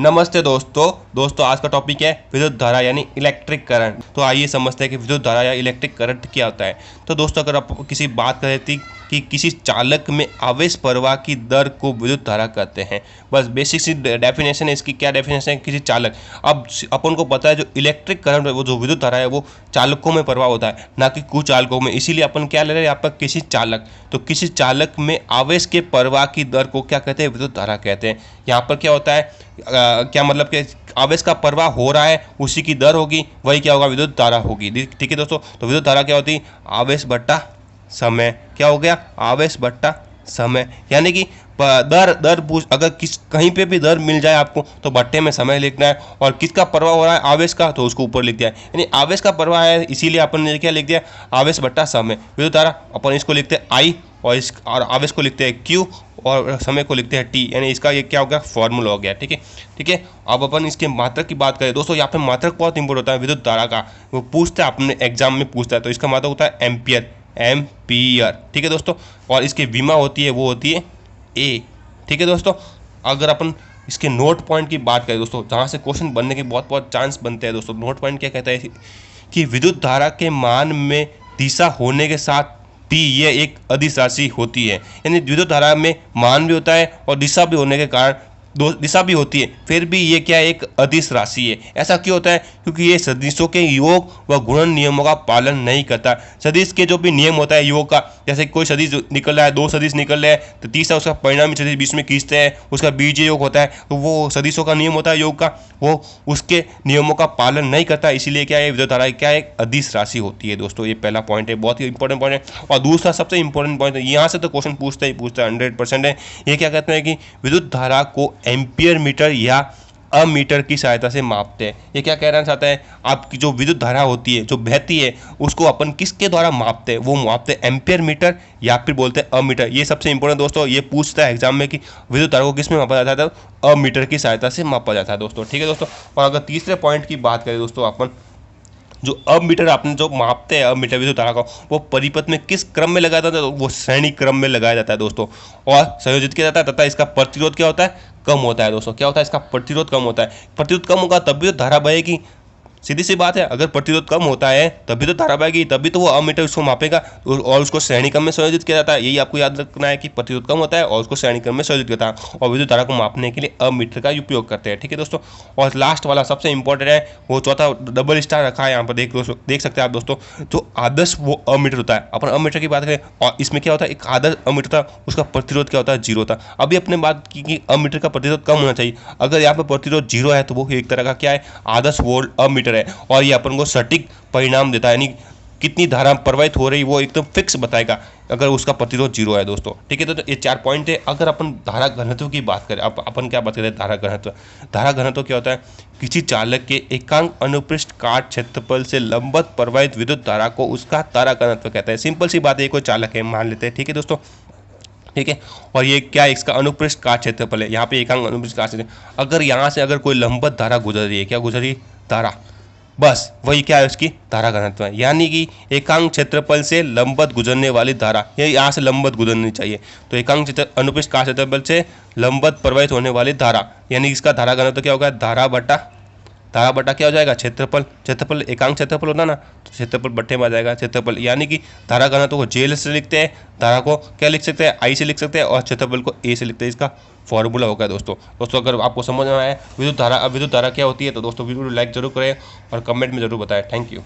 नमस्ते दोस्तों आज का टॉपिक है विद्युत धारा यानी इलेक्ट्रिक करंट। तो आइए समझते हैं कि विद्युत धारा या इलेक्ट्रिक करंट क्या होता है। तो दोस्तों अगर आप किसी बात कर रहे थे कि किसी चालक में आवेश प्रवाह की दर को विद्युत धारा कहते हैं, बस बेसिक सी डेफिनेशन है इसकी। क्या डेफिनेशन है किसी चालक। अब अपन को पता है जो इलेक्ट्रिक करंट है वो जो विद्युत धारा है वो चालकों में प्रवाह होता है, ना कि कुचालकों में। इसीलिए अपन क्या ले रहे हैं यहाँ पर किसी चालक। तो किसी चालक में आवेश के प्रवाह की दर को क्या कहते हैं, विद्युत धारा कहते हैं। यहाँ पर क्या होता है, क्या मतलब कि आवेश का प्रवाह हो रहा है उसी की दर होगी, वही क्या होगा, विद्युत धारा होगी। ठीक है दोस्तों। तो विद्युत धारा क्या होती है, आवेश बट्टा समय। क्या हो गया, आवेश बट्टा समय। यानी कि दर अगर कहीं पे भी दर मिल जाए आपको तो बट्टे में समय लिखना है, और किसका प्रवाह हो रहा है, आवेश का, तो उसको ऊपर लिख दिया है। यानी आवेश का प्रवाह है इसीलिए अपन ने क्या लिख दिया, आवेश बट्टा समय। विद्युत धारा अपन इसको लिखते हैं आई, और आवेश को लिखते हैं क्यू, और समय को लिखते हैं टी। यानी इसका ये क्या हो गया, फॉर्मूला हो गया। ठीक है। अब अपन इसके मात्रक की बात करें दोस्तों, यहाँ पे मात्रक बहुत इंपॉर्टेंट होता है विद्युत धारा का। वो पूछता है अपने एग्जाम में पूछता है, तो इसका मात्रक होता है एम्पियर। ठीक है दोस्तों। और इसकी विमा होती है वो होती है ए। ठीक है दोस्तों। अगर अपन इसके नोट पॉइंट की बात करें दोस्तों, जहाँ से क्वेश्चन बनने के बहुत चांस बनते हैं दोस्तों। नोट पॉइंट क्या कहता है कि विद्युत धारा के मान में दिशा होने के साथ टी ये एक अदिश राशि होती है। यानी विद्युत धारा में मान भी होता है और दिशा भी होने के कारण दो दिशा भी होती है, फिर भी ये क्या एक अदिश राशि है। ऐसा क्यों होता है, क्योंकि ये सदिशों के योग व गुणन नियमों का पालन नहीं करता। सदिश के जो भी नियम होता है योग का, जैसे कोई सदिश निकल रहा है, दो सदिश निकल रहे हैं, तो तीसरा उसका परिणामी सदिश बीच में खींचते हैं, उसका बीज योग होता है। तो वो सदिशों का नियम होता है योग का, वो उसके नियमों का पालन नहीं करता। इसीलिए क्या है, विद्युत धारा क्या एक अदिश राशि होती है दोस्तों। ये पहला पॉइंट है, बहुत ही इंपॉर्टेंट पॉइंट है। और दूसरा सबसे इंपॉर्टेंट पॉइंट है, यहाँ से तो क्वेश्चन पूछता है 100% है। ये क्या कहते हैं कि विद्युत धारा को एम्पियर मीटर या अमीटर की सहायता से मापते हैं। ये क्या कहना चाहता है, आपकी जो विद्युत धारा होती है जो बहती है उसको अपन किसके द्वारा मापते हैं, वो मापते हैं एम्पियर मीटर या फिर बोलते हैं अमीटर। ये सबसे इंपॉर्टेंट दोस्तों, ये पूछता है एग्जाम में कि विद्युत धारा को किस में मापा जाता है, तो अमीटर की सहायता से मापा जाता है दोस्तों। ठीक है दोस्तों। और अगर तीसरे पॉइंट की बात करें दोस्तों, अपन जो अब मीटर आपने जो मापते हैं अब मीटर विद्युत धारा को, वो परिपथ में किस क्रम में लगाया जाता है, तो वो श्रेणी क्रम में लगाया जाता है दोस्तों, और संयोजित किया जाता है। तथा इसका प्रतिरोध क्या होता है, कम होता है दोस्तों। क्या होता है, इसका प्रतिरोध कम होता है। प्रतिरोध कम होगा तभी तो धारा बहेगी। सीधी सी बात है, अगर प्रतिरोध कम होता है तभी तो धारा बहेगी, तभी तो वो अमीटर उसको मापेगा और उसको श्रेणी क्रम में संयोजित किया जाता है। यही आपको याद रखना है कि प्रतिरोध कम होता है और उसको श्रेणी क्रम में संयोजित किया जाता है, और विद्युत धारा को मापने के लिए अमीटर का उपयोग करते हैं। ठीक है दोस्तों। और लास्ट वाला सबसे इंपॉर्टेंट है, वो चौथा डबल स्टार रखा है यहाँ पर, देख सकते हैं आप दोस्तों। जो आदर्श वो अमीटर होता है, अपन अमीटर की बात करें, और इसमें क्या होता है, एक आदर्श अमीटर था, उसका प्रतिरोध क्या होता है, जीरो था। अभी अपने बात की कि अमीटर का प्रतिरोध कम होना चाहिए। अगर यहाँ पर प्रतिरोध जीरो है तो वो एक तरह का क्या है, आदर्श वोल्ट अमीटर है, और ये अपन को सटीक परिणाम देता है। यानी कितनी धारा प्रवाहित हो रही वो एकदम फिक्स बताएगा अगर उसका प्रतिरोध जीरो है दोस्तों। ठीक है। तो ये 4 पॉइंट है। अगर अपन धारा घनत्व की बात करें, अपन क्या बात करते हैं, धारा घनत्व। धारा घनत्व क्या होता है, किसी चालक के एकांक अनुपृष्ठ काट क्षेत्रफल से लंबवत प्रवाहित विद्युत धारा को उसका धारा घनत्व कहता है। सिंपल सी बात है, कोई चालक है मान लेते हैं। ठीक है दोस्तों। ठीक है। और ये क्या है, इसका अनुपृष्ठ काट क्षेत्रफल है। यहाँ पे एकांक अनुपृष्ठ काट क्षेत्रफल, अगर यहाँ से अगर कोई लंबवत धारा गुजर रही है, क्या गुजर रही है, धारा, बस वही क्या है, उसकी धारा घनत्व है। यानी कि एकांक क्षेत्रफल से लंबवत गुजरने वाली धारा, ये यहाँ से लंबवत गुजरनी चाहिए। तो एकांक अनुपृष्ठ काट क्षेत्रफल से लंबवत प्रवाहित होने वाली धारा, यानी इसका धारा घनत्व क्या होगा, धारा बटा क्या हो जाएगा, क्षेत्रफल एकांक क्षेत्रफल होता ना, तो क्षेत्रफल बट्टे में आ जाएगा क्षेत्रफल। यानी कि धारा घनत्व को जेल से लिखते हैं, धारा को क्या लिख सकते हैं, आई से लिख सकते हैं, और क्षेत्रफल को ए से लिखते हैं। इसका फॉर्मूला होगा दोस्तों। अगर आपको समझ में आया विद्युत धारा क्या होती है, तो दोस्तों वीडियो को लाइक जरूर करें और कमेंट में जरूर बताएं। Thank you.